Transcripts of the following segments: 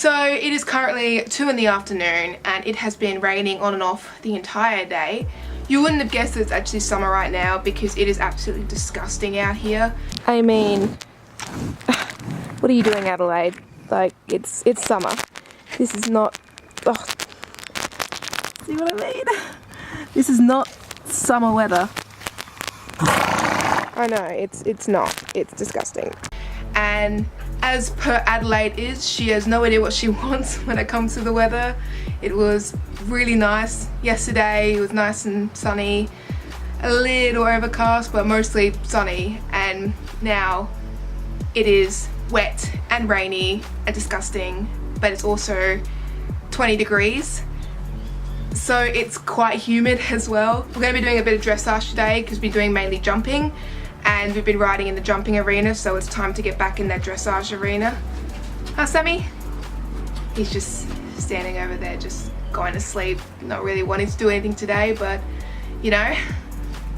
So it is currently 2 in the afternoon and it has been raining on and off the entire day. You wouldn't have guessed that it's actually summer right now because it is absolutely disgusting out here. I mean, what are you doing, Adelaide? Like, it's summer. This is not, oh, see what I mean? This is not summer weather. I know, it's not. It's disgusting. And as per Adelaide is, she has no idea what she wants when it comes to the weather. It was really nice yesterday. It was nice and sunny, a little overcast, but mostly sunny. And now it is wet and rainy and disgusting, but it's also 20 degrees. So it's quite humid as well. We're going to be doing a bit of dressage today because we've been doing mainly jumping. And we've been riding in the jumping arena, so it's time to get back in that dressage arena. Huh, Sammy? He's just standing over there, just going to sleep, not really wanting to do anything today, but you know,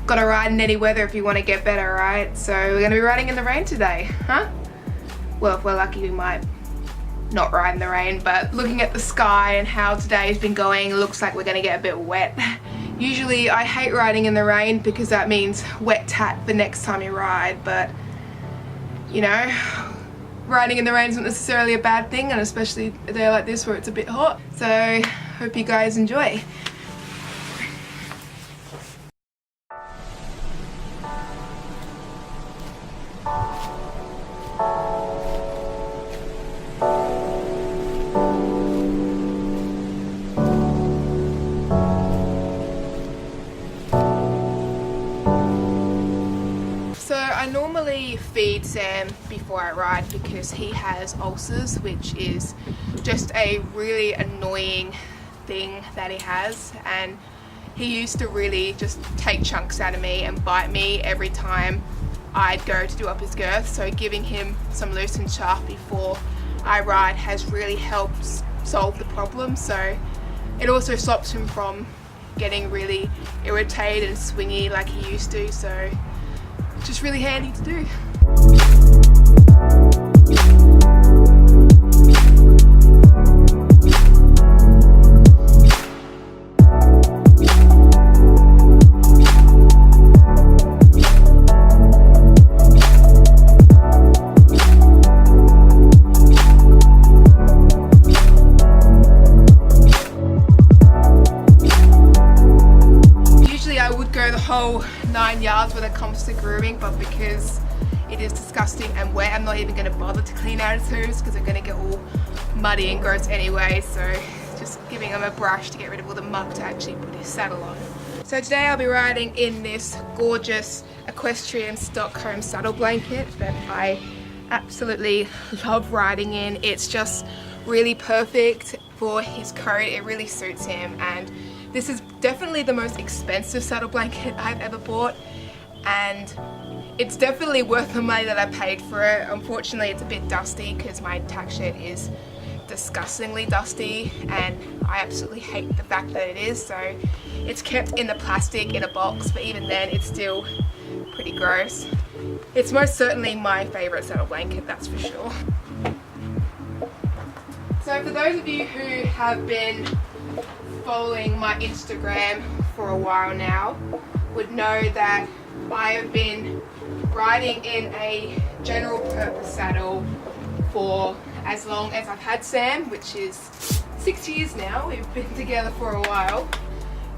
gotta ride in any weather if you want to get better, right? So we're gonna be riding in the rain today, huh? Well, if we're lucky, we might not ride in the rain, but looking at the sky and how today has been going, it looks like we're gonna get a bit wet. Usually I hate riding in the rain because that means wet tat the next time you ride, but you know, riding in the rain isn't necessarily a bad thing, and especially a day like this where it's a bit hot. So hope you guys enjoy. I normally feed Sam before I ride because he has ulcers, which is just a really annoying thing that he has, and he used to really just take chunks out of me and bite me every time I'd go to do up his girth. So giving him some loosened shaft before I ride has really helped solve the problem. So it also stops him from getting really irritated and swingy like he used to, so just really handy to do. Usually I would go the whole 9 yards when it comes to grooming, but because it is disgusting and wet, I'm not even going to bother to clean out his hooves because they're going to get all muddy and gross anyway. So just giving him a brush to get rid of all the muck to actually put his saddle on. So today I'll be riding in this gorgeous equestrian Stockholm saddle blanket that I absolutely love riding in. It's just really perfect for his coat. It really suits him, and this is definitely the most expensive saddle blanket I've ever bought, and it's definitely worth the money that I paid for it. Unfortunately, it's a bit dusty because my tack shed is disgustingly dusty, and I absolutely hate the fact that it is. So it's kept in the plastic in a box, but even then it's still pretty gross. It's most certainly my favorite saddle blanket, that's for sure. So for those of you who have been following my Instagram for a while now would know that I have been riding in a general purpose saddle for as long as I've had Sam, which is 6 years now. We've been together for a while,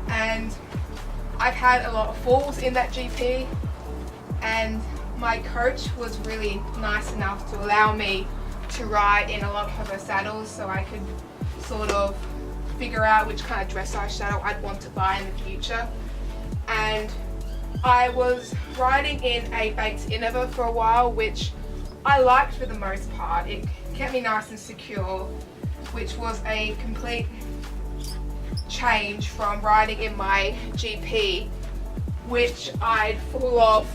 and I've had a lot of falls in that GP, and my coach was really nice enough to allow me to ride in a lot of her saddles so I could sort of figure out which kind of dressage saddle I'd want to buy in the future. And I was riding in a baked innover for a while, which I liked for the most part. It kept me nice and secure, which was a complete change from riding in my GP, which I'd fall off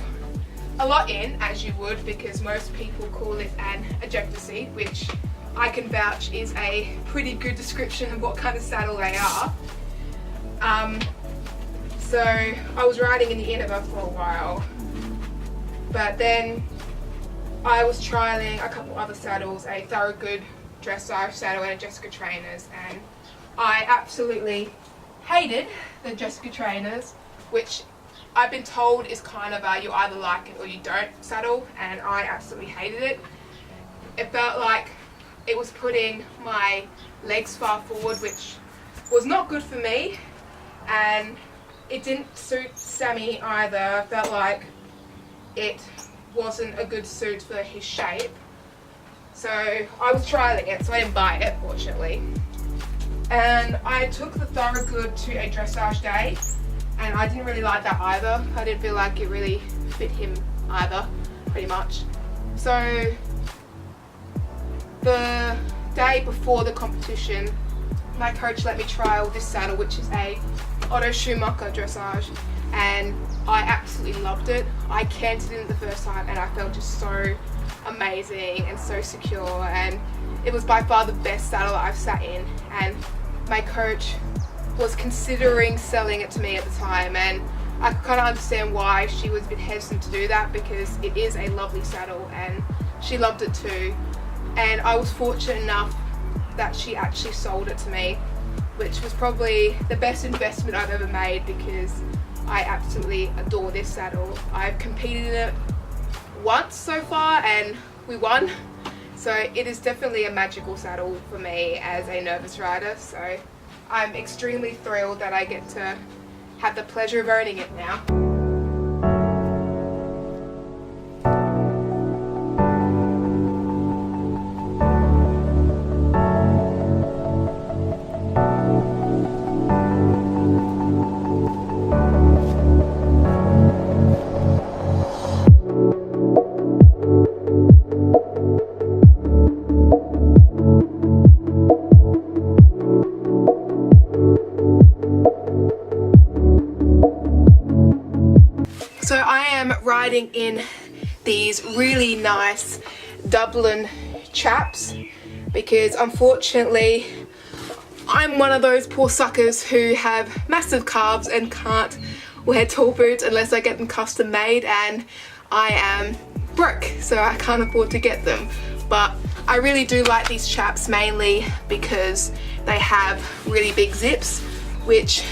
a lot in, as you would, because most people call it an ejector seat, which I can vouch is a pretty good description of what kind of saddle they are. So I was riding in the innover for a while, but then I was trialing a couple other saddles, a Thoroughbred dressage saddle and a Jessica trainers, and I absolutely hated the Jessica trainers, which I've been told is kind of you either like it or you don't saddle, and I absolutely hated it. It felt like it was putting my legs far forward, which was not good for me, and it didn't suit Sammy either. I felt like it wasn't a good suit for his shape. So I was trialing it, so I didn't buy it, fortunately. And I took the Thoroughbred to a dressage day, and I didn't really like that either. I didn't feel like it really fit him either, pretty much. So the day before the competition, my coach let me trial this saddle, which is a Otto Schumacher dressage, and I absolutely loved it. I canted in it the first time and I felt just so amazing and so secure, and it was by far the best saddle I've sat in. And my coach was considering selling it to me at the time, and I could kind of understand why she was a bit hesitant to do that, because it is a lovely saddle and she loved it too. And I was fortunate enough that she actually sold it to me, which was probably the best investment I've ever made, because I absolutely adore this saddle. I've competed in it once so far and we won, so it is definitely a magical saddle for me as a novice rider. So I'm extremely thrilled that I get to have the pleasure of owning it now. So I am riding in these really nice Dublin chaps, because unfortunately I'm one of those poor suckers who have massive calves and can't wear tall boots unless I get them custom made, and I am broke, so I can't afford to get them. But I really do like these chaps, mainly because they have really big zips, which,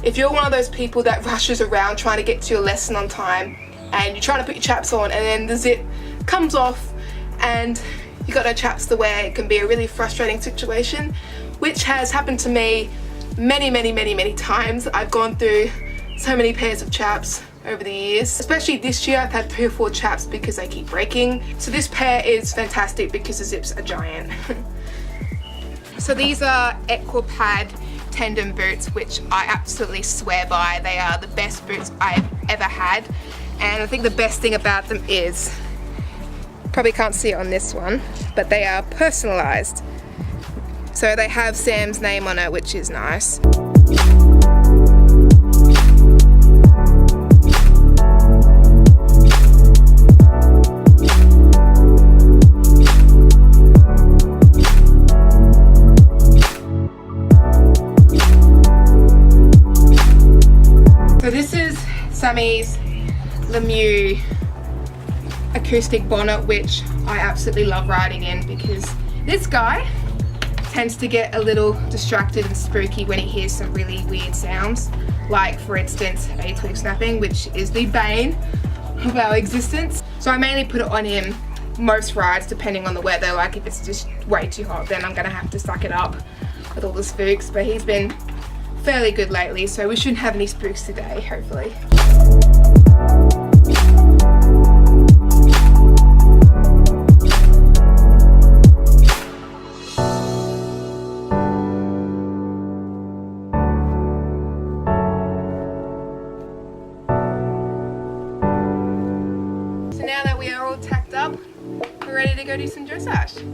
if you're one of those people that rushes around trying to get to your lesson on time and you're trying to put your chaps on and then the zip comes off and you got no chaps to wear, it can be a really frustrating situation, which has happened to me many times. I've gone through so many pairs of chaps over the years. Especially this year I've had 3 or 4 chaps because they keep breaking. So this pair is fantastic because the zips are giant. So these are Equipad tendon boots, which I absolutely swear by. They are the best boots I've ever had, and I think the best thing about them is, probably can't see it on this one, but they are personalized. So they have Sam's name on it, which is nice. Sammy's Lemieux acoustic bonnet, which I absolutely love riding in, because this guy tends to get a little distracted and spooky when he hears some really weird sounds, like for instance a twig snapping, which is the bane of our existence. So I mainly put it on him most rides, depending on the weather. Like if it's just way too hot, then I'm gonna have to suck it up with all the spooks, but he's been fairly good lately, so we shouldn't have any spooks today, hopefully. So now that we are all tacked up, we're ready to go do some dressage.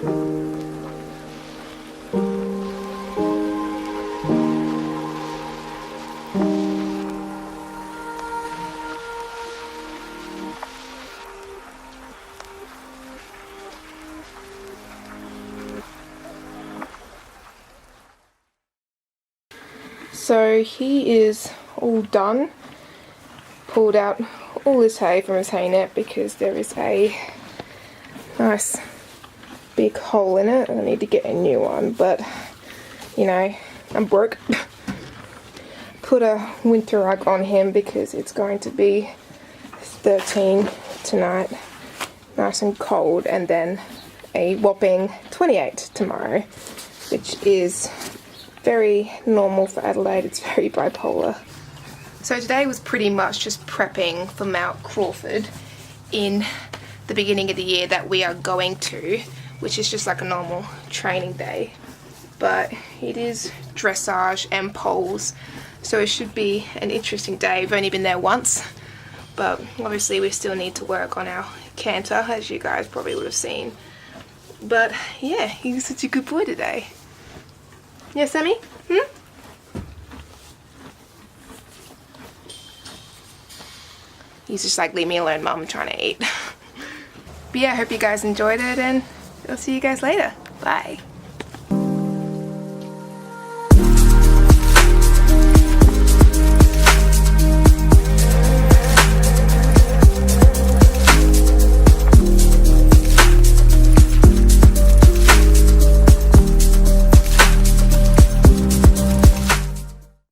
So he is all done. Pulled out all his hay from his hay net because there is a nice big hole in it. I need to get a new one, but you know, I'm broke. Put a winter rug on him because it's going to be 13 tonight, nice and cold, and then a whopping 28 tomorrow, which is very normal for Adelaide. It's very bipolar. So today was pretty much just prepping for Mount Crawford in the beginning of the year that we are going to, which is just like a normal training day. But it is dressage and poles, so it should be an interesting day. I've only been there once, but obviously we still need to work on our canter, as you guys probably would have seen. But yeah, he's such a good boy today. Yeah, Sammy? He's just like, leave me alone, Mum, I'm trying to eat. But yeah, I hope you guys enjoyed it, and I'll see you guys later. Bye.